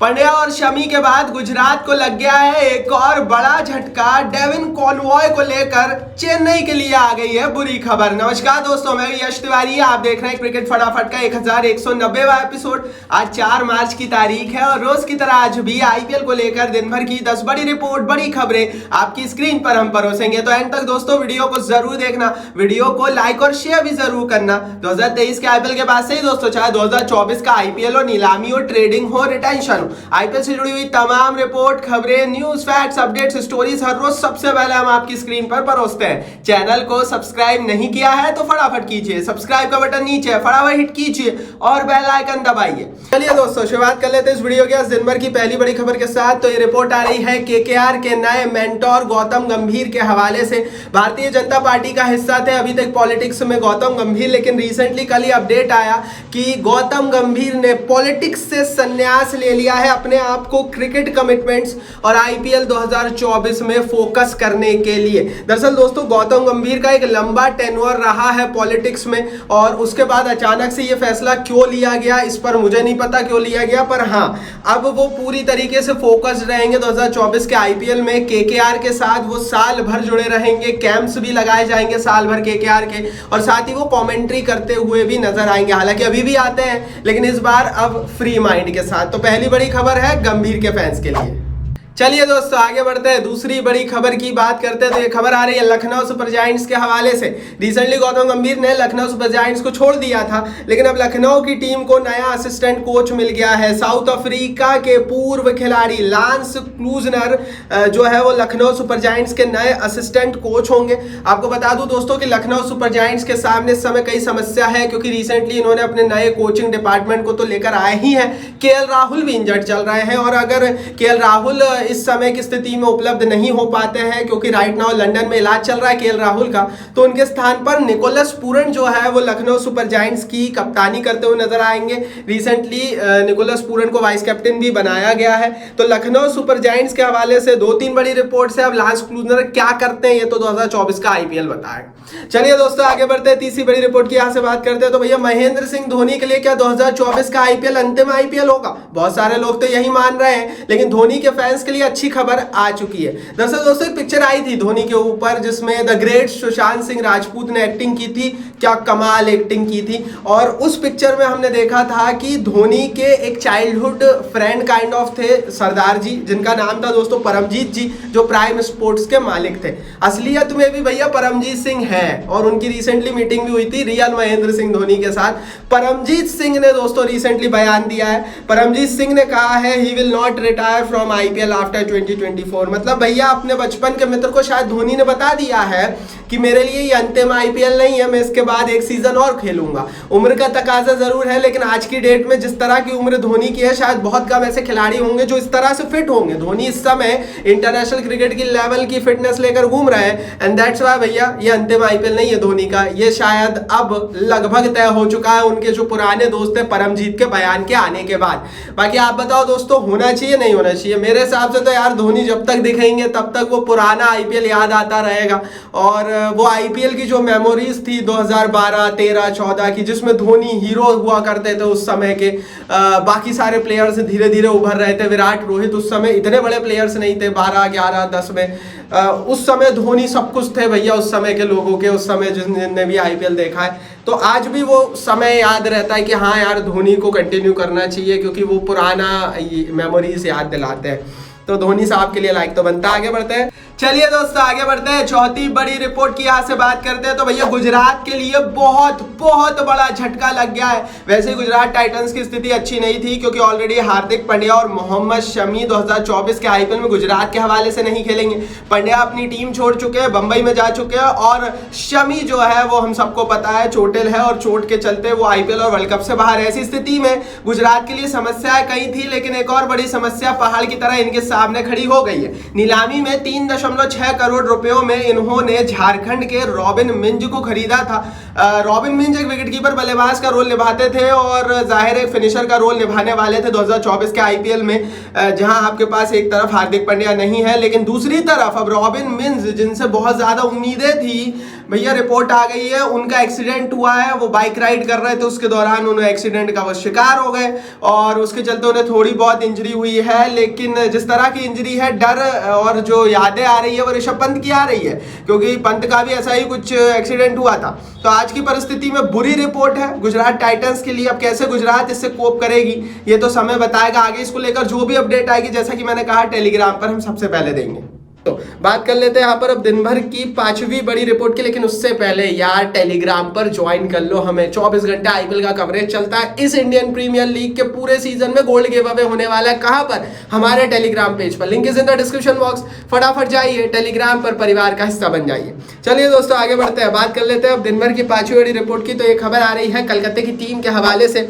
पंड्या और शमी के बाद गुजरात को लग गया है एक और बड़ा झटका। डेविन कॉनवॉय को लेकर चेन्नई के लिए आ गई है बुरी खबर। नमस्कार दोस्तों, मैं यश तिवारी, आप देख रहे हैं क्रिकेट फटाफट का 1190वां एपिसोड। आज 4 मार्च की तारीख है और रोज की तरह आज भी आईपीएल को लेकर दिन भर की 10 बड़ी रिपोर्ट, बड़ी खबरें आपकी स्क्रीन पर हम परोसेंगे। तो एंड तक दोस्तों वीडियो को जरूर देखना, वीडियो को लाइक और शेयर भी जरूर करना। 2023 के आईपीएल के बाद से ही दोस्तों, चाहे 2024 का आईपीएल हो, नीलामी हो, ट्रेडिंग हो, रिटेंशन, आईपीएल से जुड़ी हुई तमाम रिपोर्ट, खबरें, न्यूज, फैक्ट्स, अपडेट्स, स्टोरीज हर रोज सबसे पहले हम आपकी स्क्रीन पर परोसते हैं। चैनल को सब्सक्राइब नहीं किया है तो फटाफट कीजिए, सब्सक्राइब का बटन नीचे है, फटाफट हिट कीजिए और बेल आइकन दबाइए। चलिए दोस्तों, शुरुआत कर लेते हैं इस वीडियो के आज दिन भर की पहली बड़ी खबर के साथ। तो ये रिपोर्ट आ रही है केकेआर के नए मेंटोर गौतम गंभीर के हवाले से। भारतीय जनता पार्टी का हिस्सा थे अभी तक पॉलिटिक्स में गौतम गंभीर, लेकिन रिसेंटली कल ही अपडेट आया कि गौतम गंभीर ने पॉलिटिक्स से संन्यास ले लिया है, अपने आप को क्रिकेट कमिटमेंट्स और आईपीएल 2024 में फोकस करने के लिए। दरअसल दोस्तों, गौतम गंभीर का एक लंबा टेन्योर रहा है पॉलिटिक्स में और उसके बाद अचानक से ये फैसला क्यों लिया गया, इस पर मुझे नहीं पता क्यों लिया गया, पर हाँ, अब वो पूरी तरीके से फोकस रहेंगे 2024 के आईपीएल में। केकेआर के साथ वो साल भर जुड़े रहेंगे, कैंप्स भी लगाए जाएंगे साल भर केकेआर के, और साथ ही वो कमेंट्री करते हुए भी नजर आएंगे। हालांकि अभी भी आते हैं, लेकिन इस बार अब फ्री माइंड के साथ। तो पहली बड़ी खबर है गंभीर के फैंस के लिए। चलिए दोस्तों, आगे बढ़ते हैं, दूसरी बड़ी खबर की बात करते हैं। तो ये खबर आ रही है लखनऊ सुपर जायंट्स के हवाले से। रिसेंटली गौतम गंभीर ने लखनऊ सुपर जायंट्स को छोड़ दिया था, लेकिन अब लखनऊ की टीम को नया असिस्टेंट कोच मिल गया है। साउथ अफ्रीका के पूर्व खिलाड़ी लांस क्लूजनर जो है वो लखनऊ सुपर जायंट्स के नए असिस्टेंट कोच होंगे। आपको बता दूं दोस्तों कि लखनऊ सुपर जायंट्स के सामने इस समय कई समस्या है, क्योंकि रिसेंटली इन्होंने अपने नए कोचिंग डिपार्टमेंट को तो लेकर आए ही हैं, केएल राहुल भी इंजर्ड चल रहे हैं, और अगर केएल राहुल इस समय की स्थिति में उपलब्ध नहीं हो पाते हैं, क्योंकि राइट नाउ लंदन में इलाज चल रहा है केएल राहुल का, तो उनके स्थान पर निकोलस पूरन जो है वो लखनऊ सुपर जायंट्स की कप्तानी करते हुए नजर आएंगे। रिसेंटली निकोलस पूरन को वाइस कैप्टन भी बनाया गया है। तो लखनऊ सुपर जायंट्स के हवाले से 2-3 बड़ी रिपोर्ट्स है। अब लांस क्लूजनर क्या करते हैं ये तो 2024 का आईपीएल बताएगा। चलिए दोस्तों, आगे बढ़ते हैं, तीसरी बड़ी रिपोर्ट की यहां से बात करते हैं। तो भैया, महेंद्र सिंह धोनी के लिए क्या 2024 का आईपीएल अंतिम आईपीएल होगा? बहुत सारे लोग तो यही मान रहे हैं, लेकिन धोनी के फैंस के लिए अच्छी खबर आ चुकी है। दरअसल दोस्तों, एक पिक्चर आई थी धोनी के ऊपर जिसमें द ग्रेट सुशांत सिंह राजपूत ने एक्टिंग की थी। क्या कमाल एक्टिंग की थी। और उस पिक्चर में हमने देखा था कि धोनी के एक चाइल्डहुड फ्रेंड काइंड ऑफ थे सरदार जी, जिनका नाम था दोस्तों परमजीत जी, जो प्राइम स्पोर्ट्स के मालिक थे। असलियत में भी भैया परमजीत सिंह है, और उनकी रिसेंटली मीटिंग भी हुई थी रियल महेंद्र सिंह धोनी के साथ। परमजीत सिंह ने दोस्तों रिसेंटली बयान दिया है। परमजीत सिंह ने कहा है he will not retire from IPL after 2024। मतलब भैया, अपने बचपन के मित्र को शायद धोनी ने बता दिया है कि मेरे लिए ये अंतिम आईपीएल नहीं है, मैं इसके बाद एक सीजन और खेलूंगा। उम्र का तकाजा जरूर है, लेकिन आज की डेट में जिस तरह की उम्र धोनी की है, शायद बहुत कम ऐसे खिलाड़ी होंगे जो इस तरह से फिट होंगे। धोनी इस समय इंटरनेशनल क्रिकेट की लेवल की फिटनेस लेकर घूम रहे हैं, एंड दैट्स व्हाई भैया ये अंतिम आईपीएल नहीं है धोनी का। ये शायद अब लगभग तय हो चुका है उनके जो पुराने दोस्त है परमजीत के बयान के आने के बाद। बाकी आप बताओ दोस्तों, होना चाहिए नहीं होना चाहिए? मेरे हिसाब से तो यार धोनी जब तक दिखेंगे तब तक वो पुराना आईपीएल याद आता रहेगा, और वो आईपीएल की जो मेमोरीज थी 2012, 13, 14 की, जिसमें धोनी हीरो हुआ करते थे उस समय के, बाकी सारे प्लेयर्स धीरे धीरे उभर रहे थे। विराट, रोहित उस समय इतने बड़े प्लेयर्स नहीं थे 12, 11, 10 में। उस समय धोनी सब कुछ थे भैया उस समय के लोगों के, उस समय जिनने भी आईपीएल देखा है। तो आज भी वो समय याद रहता है कि हाँ यार, धोनी को कंटिन्यू करना चाहिए, क्योंकि वो पुराना मेमोरीज याद दिलाते हैं। तो धोनी साहब के लिए लाइक तो बनता है। आगे बढ़ते हैं, चलिए दोस्तों आगे बढ़ते हैं, चौथी बड़ी रिपोर्ट की यहाँ से बात करते हैं। तो भैया, गुजरात के लिए बहुत बहुत बड़ा झटका लग गया है। वैसे ही गुजरात टाइटंस की स्थिति अच्छी नहीं थी, क्योंकि ऑलरेडी हार्दिक पांड्या और मोहम्मद शमी 2024 के आईपीएल में गुजरात के हवाले से नहीं खेलेंगे। पांड्या अपनी टीम छोड़ चुके हैं, बंबई में जा चुके हैं, और शमी जो है वो हम सबको पता है चोटिल है, और चोट के चलते वो आईपीएल और वर्ल्ड कप से बाहर है। ऐसी स्थिति में गुजरात के लिए समस्याएं कई थी, लेकिन एक और बड़ी समस्या पहाड़ की तरह इनके सामने खड़ी हो गई है। नीलामी में 3.6 करोड़ रुपयों में इन्होंने झारखंड के रॉबिन मिंज को खरीदा था। रॉबिन मिंज एक विकेटकीपर बल्लेबाज का रोल निभाते थे, और जाहिर एक फिनिशर का रोल निभाने वाले थे 2024 के आईपीएल में, जहां आपके पास एक तरफ हार्दिक पांड्या नहीं है, लेकिन दूसरी तरफ अब रॉबिन मिंज, जिनसे बहुत ज्यादा उम्मीदें थी, भैया रिपोर्ट आ गई है, उनका एक्सीडेंट हुआ है, वो बाइक राइड कर रहे थे, उसके दौरान उन्हें एक्सीडेंट का वो शिकार हो गए और उसके चलते उन्हें थोड़ी बहुत इंजरी हुई है। लेकिन जिस तरह की इंजरी है, डर और जो यादें आ रही है वो ऋषभ पंत की आ रही है, क्योंकि पंत का भी ऐसा ही कुछ एक्सीडेंट हुआ था। तो आज की परिस्थिति में बुरी रिपोर्ट है गुजरात टाइटंस के लिए। अब कैसे गुजरात इससे कोप करेगी ये तो समय बताएगा। आगे इसको लेकर जो भी अपडेट आएगी, जैसा कि मैंने कहा, टेलीग्राम पर हम सबसे पहले देंगे। तो बात कर लेते हैं यहाँ पर अब दिन भर की 5वीं बड़ी रिपोर्ट की। लेकिन उससे पहले यार टेलीग्राम पर ज्वाइन कर लो हमें। 24 घंटा आईपीएल का कवरेज चलता है। इस इंडियन प्रीमियर लीग के पूरे सीजन में गोल्ड गिव अवे होने वाला है। कहां पर? हमारे टेलीग्राम पेज पर। Link is in the description box. फटाफट जाइए टेलीग्राम पर, परिवार का हिस्सा बन जाइए। चलिए दोस्तों आगे बढ़ते हैं, बात कर लेते हैं अब दिन भर की 5वीं बड़ी रिपोर्ट की। तो एक खबर आ रही है कलकत्ते की टीम के हवाले से।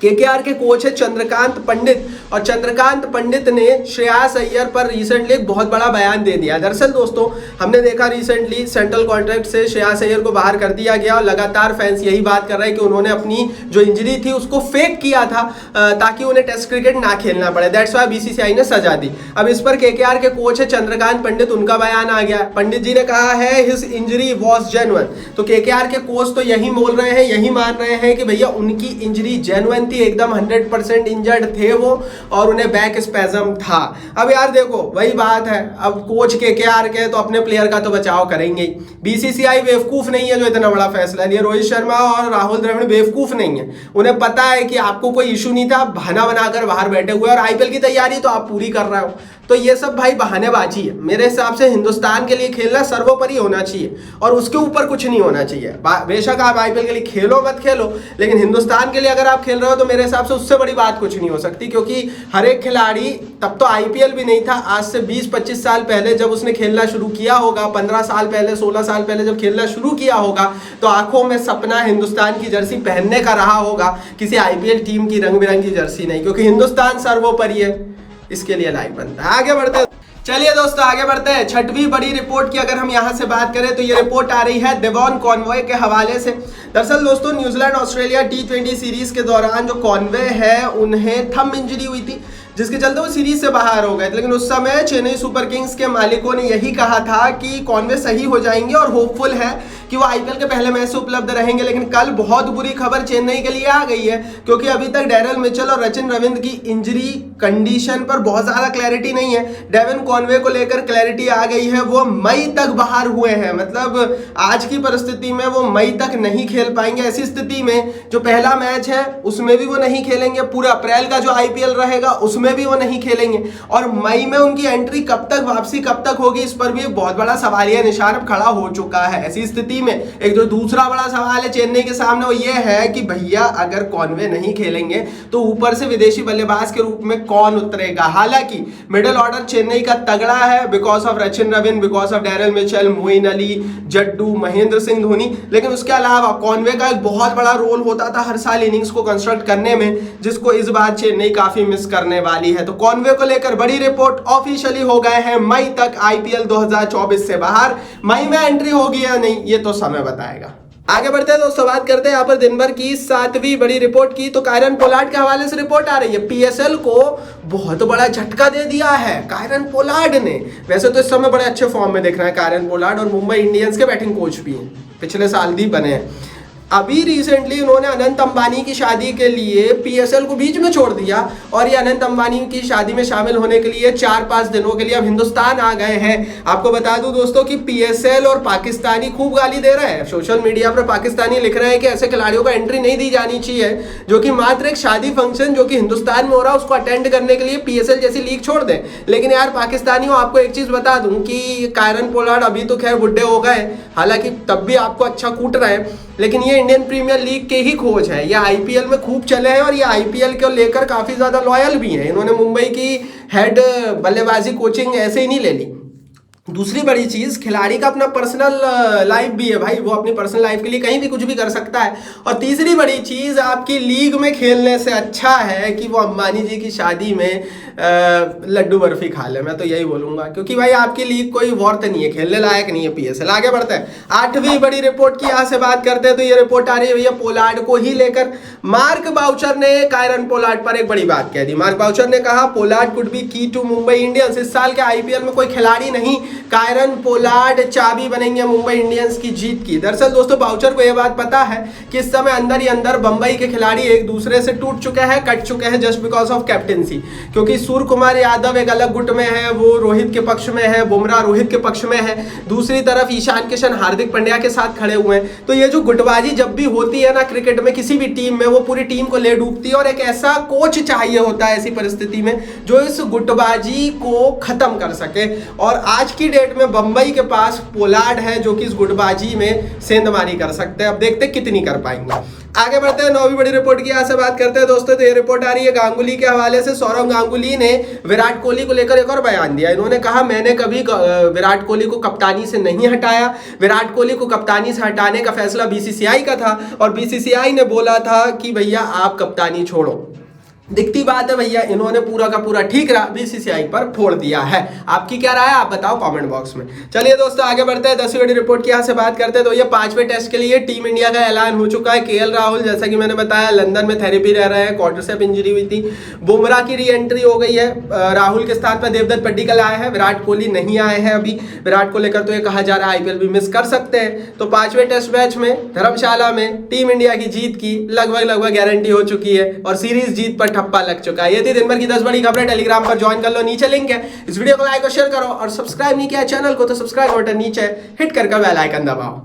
केकेआर के कोच है चंद्रकांत पंडित, और चंद्रकांत पंडित ने श्रेयस अय्यर पर रिसेंटली एक बहुत बड़ा बयान दे दिया। दरअसल दोस्तों हमने देखा रिसेंटली सेंट्रल कॉन्ट्रैक्ट से श्रेयस अय्यर को बाहर कर दिया गया और लगातार फैंस यही बात कर रहे हैं कि उन्होंने अपनी जो इंजरी थी उसको फेक किया था ताकि उन्हें टेस्ट क्रिकेट ना खेलना पड़े। दैट्स व्हाई बीसीसीआई ने सजा दी। अब इस पर केकेआर के कोच है चंद्रकांत पंडित, उनका बयान आ गया। पंडित जी ने कहा है हिज इंजरी वॉज जेन्युइन। तो केकेआर के कोच तो यही बोल रहे हैं, यही मान रहे हैं कि भैया उनकी इंजरी जेन्युइन थी, एकदम 100% इंजर्ड थे वो, और उन्हें बैक स्पैज्म था। अब यार देखो वही बात है, अब कोच केकेआर के तो अपने प्लेयर का तो बचाव करेंगे ही। बीसीसीआई बेवकूफ नहीं है जो इतना बड़ा फैसला लिया। रोहित शर्मा और राहुल द्रविड़ बेवकूफ नहीं है, उन्हें पता है कि आपको कोई इशू नहीं था, बहाना बनाकर बाहर बैठे हुए, और आईपीएल की तैयारी तो आप पूरी कर रहे हो। तो ये सब भाई बहानेबाजी है। मेरे हिसाब से हिंदुस्तान के लिए खेलना सर्वोपरि होना चाहिए और उसके ऊपर कुछ नहीं होना चाहिए। बेशक आप आईपीएल के लिए खेलो मत खेलो, लेकिन हिंदुस्तान के लिए अगर आप खेल रहे हो तो मेरे हिसाब से उससे बड़ी बात कुछ नहीं हो सकती। क्योंकि हर एक खिलाड़ी, तब तो आईपीएल भी नहीं था, आज से 20-25 साल पहले जब उसने खेलना शुरू किया होगा, 15 साल पहले 16 साल पहले जब खेलना शुरू किया होगा, तो आंखों में सपना हिंदुस्तान की जर्सी पहनने का रहा होगा, किसी आईपीएल टीम की रंग बिरंगी जर्सी नहीं, क्योंकि हिंदुस्तान सर्वोपरि है। इसके लिए लाइक बनता है। आगे बढ़ते हैं, चलिए दोस्तों आगे बढ़ते हैं। 6वीं बड़ी रिपोर्ट की अगर हम यहां से बात करें तो ये रिपोर्ट आ रही है डेवॉन कॉनवे के हवाले से। दरअसल दोस्तों न्यूजीलैंड ऑस्ट्रेलिया T20 सीरीज के दौरान जो कॉनवे है उन्हें थंब इंजरी हुई थी, जिसके चलते वो सीरीज से बाहर हो गए थे। लेकिन उस समय चेन्नई सुपर किंग्स के मालिकों ने यही कहा था कि कॉनवे सही हो जाएंगे और होपफुल है कि वो आईपीएल के पहले मैच से उपलब्ध रहेंगे। लेकिन कल बहुत बुरी खबर चेन्नई के लिए आ गई है, क्योंकि अभी तक डैरेल मिचेल और सचिन रविंद्र की इंजरी कंडीशन पर बहुत ज्यादा क्लैरिटी नहीं है। डेविन कॉनवे को लेकर क्लैरिटी आ गई है, वो मई तक बाहर हुए हैं। मतलब आज की परिस्थिति में वो मई तक नहीं खेल पाएंगे। ऐसी स्थिति में जो पहला मैच है उसमें भी वो नहीं खेलेंगे, पूरा अप्रैल का जो आईपीएल रहेगा उसमें भी वो नहीं खेलेंगे, और मई में उनकी एंट्री कब तक, वापसी कब तक होगी, इस पर भी एक बहुत बड़ा सवालिया निशान अब खड़ा हो चुका है। ऐसी स्थिति में एक जो दूसरा बड़ा सवाल है चेन्नई के सामने वो ये है कि भैया अगर कॉनवे नहीं खेलेंगे तो ऊपर से विदेशी बल्लेबाज के रूप में कौन उतरेगा। हालांकि मिडिल ऑर्डर चेन्नई का तगड़ा है, because of Sachin Ravindra, because of Daryl Mitchell, Moeen Ali, Jaddu, Mahendra Singh Dhoni. लेकिन उसके अलावा कॉनवे का एक बहुत बड़ा रोल होता था हर साल इनिंग्स को कंस्ट्रक्ट करने में, जिसको इस बार चेन्नई काफी मिस करने वाली है। तो कॉनवे को लेकर बड़ी रिपोर्ट, ऑफिशियली हो गए हैं मई तक आईपीएल 2024 से बाहर। मई में एंट्री होगी या नहीं ये तो समय बताएगा। आगे बढ़ते हैं दोस्तों, बात करते हैं यहाँ पर दिन भर की 7वीं बड़ी रिपोर्ट की। तो कायरन पोलार्ड के हवाले से रिपोर्ट आ रही है। पीएसएल को बहुत बड़ा झटका दे दिया है कायरन पोलार्ड ने। वैसे तो इस समय बड़े अच्छे फॉर्म में दिख रहे हैं कायरन पोलार्ड, और मुंबई इंडियंस के बैटिंग कोच भी हैं, पिछले साल भी बने हैं। अभी रिसेंटली उन्होंने अनंत अंबानी की शादी के लिए पीएसएल को बीच में छोड़ दिया, और ये अनंत अंबानी की शादी में शामिल होने के लिए 4-5 दिनों के लिए अब हिंदुस्तान आ गए हैं। आपको बता दूं दोस्तों कि पीएसएल और पाकिस्तानी खूब गाली दे रहे हैं। सोशल मीडिया पर पाकिस्तानी लिख रहे हैं कि ऐसे खिलाड़ियों को एंट्री नहीं दी जानी चाहिए, जो कि मात्र एक शादी फंक्शन जो कि हिंदुस्तान में हो रहा है उसको अटेंड करने के लिए पीएसएल जैसी लीग छोड़ दें। लेकिन यार पाकिस्तानियों, आपको एक चीज बता दूं कि कायरन पोलार्ड अभी तो खैर बुढ़े हो गए, हालांकि तब भी आपको अच्छा कूट रहे हैं, लेकिन ये इंडियन प्रीमियर लीग के ही खोज है। ये आईपीएल में खूब चले हैं और ये आईपीएल को लेकर काफी ज्यादा लॉयल भी हैं। इन्होंने मुंबई की हेड बल्लेबाजी कोचिंग ऐसे ही नहीं ले ली। दूसरी बड़ी चीज, खिलाड़ी का अपना पर्सनल लाइफ भी है भाई, वो अपनी पर्सनल लाइफ के लिए कहीं भी कुछ भी कर सकता है। और तीसरी बड़ी चीज, आपकी लीग में खेलने से अच्छा है कि वो अंबानी जी की शादी में लड्डू बर्फी खा ले। मैं तो यही बोलूंगा, क्योंकि भाई आपकी लीग कोई वर्थ नहीं है, खेलने लायक नहीं है पीएसएल। आगे बढ़ते हैं, 8वीं बड़ी रिपोर्ट की यहाँ से बात करते हैं। तो ये रिपोर्ट आ रही है भैया पोलार्ड को ही लेकर। मार्क बाउचर ने कायरन पोलार्ड पर एक बड़ी बात कह दी। मार्क बाउचर ने कहा पोलार्ड कुड बी की टू मुंबई इंडियंस। इस साल के आईपीएल में कोई खिलाड़ी नहीं कायरन पोलार्ड चाबी बनेंगे मुंबई इंडियंस की जीत की। दरअसल दोस्तों बाउचर को यह बात पता है कि इस समय अंदर ही अंदर बंबई के खिलाड़ी एक दूसरे से टूट चुके हैं, कट चुके हैं जस्ट बिकॉज ऑफ कैप्टेंसी। क्योंकि सूर्य कुमार यादव एक अलग गुट में है, वो रोहित के पक्ष में है, बुमराह रोहित के पक्ष में है, दूसरी तरफ ईशान किशन हार्दिक पांड्या के साथ खड़े हुए हैं। तो ये जो गुटबाजी जब भी होती है ना क्रिकेट में किसी भी टीम में, वो पूरी टीम को ले डूबती है और एक ऐसा कोच चाहिए होता है ऐसी परिस्थिति में जो इस गुटबाजी को खत्म कर सके। और आज की डेट में बंबई के पास पोलार्ड है जो कि इस गुटबाजी में सेंधमारी कर सकते हैं। अब देखते हैं कितनी कर पाएंगे। आगे बढ़ते हैं, नौवीं बड़ी रिपोर्ट की यहाँ से बात करते हैं दोस्तों। तो ये रिपोर्ट आ रही है गांगुली के हवाले से। सौरव गांगुली ने विराट कोहली को लेकर एक और बयान दिया। इन्होंने कहा मैंने कभी विराट कोहली को कप्तानी से नहीं हटाया, विराट कोहली को कप्तानी से हटाने का फैसला बीसीसीआई का था और बीसीसीआई ने बोला था कि भैया आप कप्तानी छोड़ो। दिखती बात है भैया, इन्होंने पूरा का पूरा ठीक रहा बीसीसीआई पर फोड़ दिया है। आपकी क्या राय है आप बताओ कमेंट बॉक्स में। चलिए दोस्तों आगे बढ़ते हैं, 10वीं बड़ी रिपोर्ट की यहाँ से बात करते हैं। तो ये 5वें टेस्ट के लिए टीम इंडिया का ऐलान हो चुका है। केएल राहुल जैसा कि मैंने बताया लंदन में थेरेपी रह रहे हैं, क्वाड्रिसेप इंजरी हुई थी। बुमराह की री एंट्री हो गई है, राहुल के स्थान पर देवदत्त पड्डीकल आए हैं, विराट कोहली नहीं आए हैं अभी। विराट को लेकर तो ये कहा जा रहा है आईपीएल भी मिस कर सकते हैं। तो 5वें टेस्ट मैच में धर्मशाला में टीम इंडिया की जीत की लगभग गारंटी हो चुकी है और सीरीज जीत पर ठप्पा लग चुका है। ये थी दिन भर की 10 बड़ी खबरें। टेलीग्राम पर ज्वाइन कर लो, नीचे लिंक है। इस वीडियो को लाइक और शेयर करो और सब्सक्राइब नहीं किया चैनल को तो सब्सक्राइब बटन नीचे हिट कर बेल आइकन दबाओ।